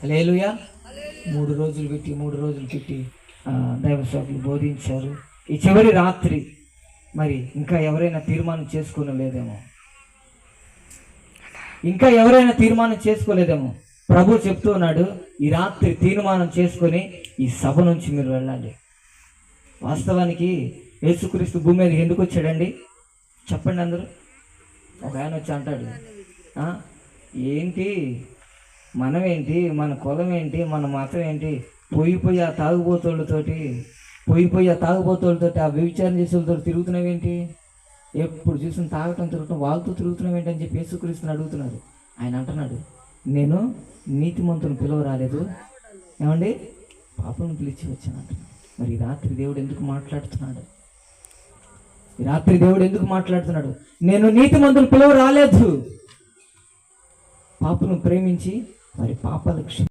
హల్లెలూయా. 3 రోజులు పెట్టి దైవ సేవకులు బోధించారు. ఈ చివరి రాత్రి మరి ఇంకా ఎవరైనా తీర్మానం చేసుకోలేదేమో. ప్రభు చెప్తూ ఉన్నాడు, ఈ రాత్రి తీర్మానం చేసుకొని ఈ సభ నుంచి మీరు వెళ్ళాలి. వాస్తవానికి యేసుక్రీస్తు భూమి మీద ఎందుకు వచ్చాడండి చెప్పండి అందరూ. ఒక ఆయన వచ్చి అంటాడు, ఏంటి మనమేంటి, మన కులం ఏంటి, మన మతం ఏంటి, పోయి ఆ తాగుబోతోళ్ళతోటి ఆ వ్యభిచారం చేసేతో తిరుగుతున్నావేంటి, ఎప్పుడు చూసిన తాగటం వాళ్ళతో తిరుగుతున్నావేంటి అని చెప్పి యేసుక్రీస్తుని అడుగుతున్నాడు. ఆయన అంటున్నాడు, నేను నీతిమంతుని పిలువ రాలేదు, ఏమండి పాపను పిలిచి వచ్చాను అంటున్నాడు. మరి ఈ రాత్రి దేవుడు ఎందుకు మాట్లాడుతున్నాడు? నేను నీతిమంతుని పిలువ రాలేదు, పాపను ప్రేమించి మరి పాపాలు